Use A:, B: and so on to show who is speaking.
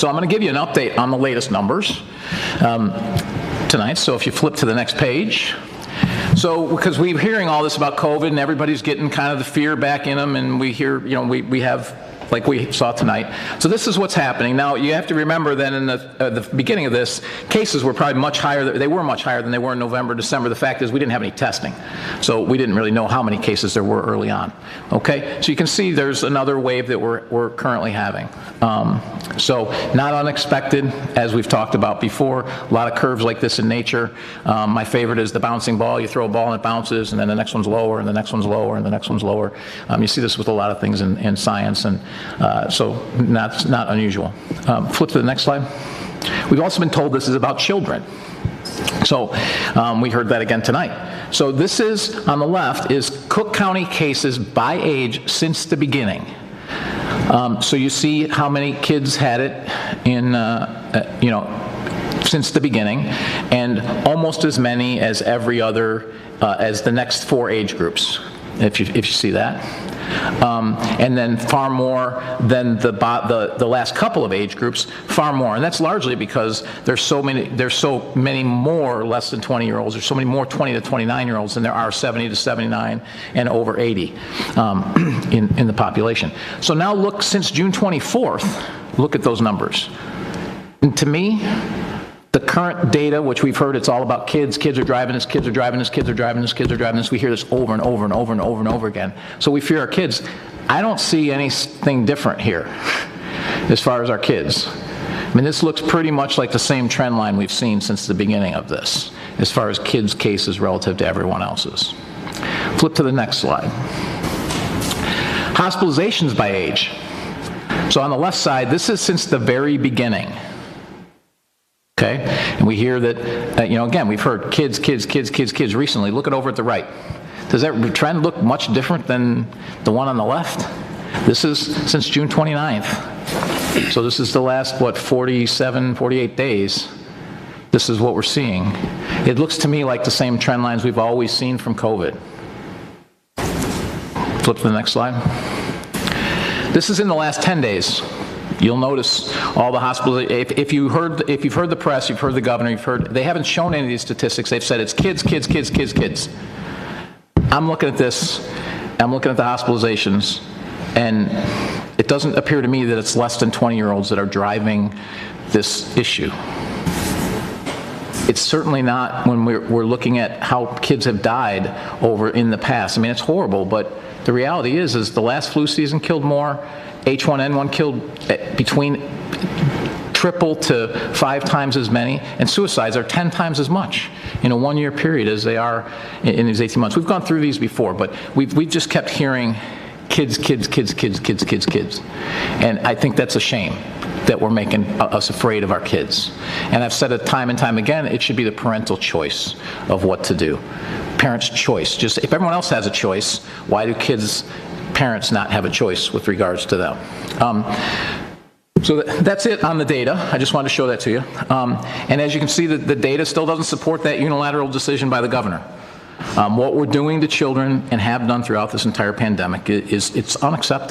A: So I'm going to give you an update on the latest numbers tonight. So if you flip to the next page. So, because we're hearing all this about COVID and everybody's getting kind of the fear back in them, and we hear, we have, like we saw tonight. So this is what's happening. Now, you have to remember that in the beginning of this, cases were probably much higher. They were much higher than they were in November, December. The fact is we didn't have any testing. So we didn't really know how many cases there were early on. Okay? So you can see there's another wave that we're currently having. So not unexpected, as we've talked about before. A lot of curves like this in nature. My favorite is the bouncing ball. You throw a ball and it bounces, and then the next one's lower, and the next one's lower, and the next one's lower. You see this with a lot of things in science, and so not unusual. Flip to the next slide. We've also been told this is about children. So we heard that again tonight. So this is, on the left, is Cook County cases by age since the beginning. So you see how many kids had it in, since the beginning, and almost as many as every other, as the next 4 age groups, if you see that. And then far more than the last couple of age groups, far more, and that's largely because there's so many more less than 20-year-olds. There's so many more 20 to 29-year-olds than there are 70 to 79 and over 80 in the population. So now look, since June 24th, look at those numbers. And to me, the current data, which we've heard, it's all about kids. Kids are driving this, kids are driving this, kids are driving this, kids are driving this. We hear this over and over and over and over and over again. So we fear our kids. I don't see anything different here as far as our kids. I mean, this looks pretty much like the same trend line we've seen since the beginning of this, as far as kids' cases relative to everyone else's. Flip to the next slide. Hospitalizations by age. So on the left side, this is since the very beginning. Okay, and we hear that, again, we've heard kids recently. Look over at the right. Does that trend look much different than the one on the left? This is since June 29th. So this is the last, 47, 48 days. This is what we're seeing. It looks to me like the same trend lines we've always seen from COVID. Flip to the next slide. This is in the last 10 days. You'll notice all the hospitals. If you've heard the press, you've heard the governor, they haven't shown any of these statistics. They've said it's kids. I'm looking at this. I'm looking at the hospitalizations, and it doesn't appear to me that it's less than 20-year-olds that are driving this issue. It's certainly not when we're looking at how kids have died over in the past. I mean, it's horrible, but the reality is the last flu season killed more. H1N1 killed between triple to 5 times as many, and suicides are 10 times as much in a 1-year period as they are in these 18 months. We've gone through these before, but we've just kept hearing kids. And I think that's a shame that we're making us afraid of our kids. And I've said it time and time again, it should be the parental choice of what to do. Parents' choice. Just if everyone else has a choice, why do parents not have a choice with regards to them? So that's it on the data. I just wanted to show that to you. And as you can see, the data still doesn't support that unilateral decision by the governor. What we're doing to children and have done throughout this entire pandemic it's unacceptable.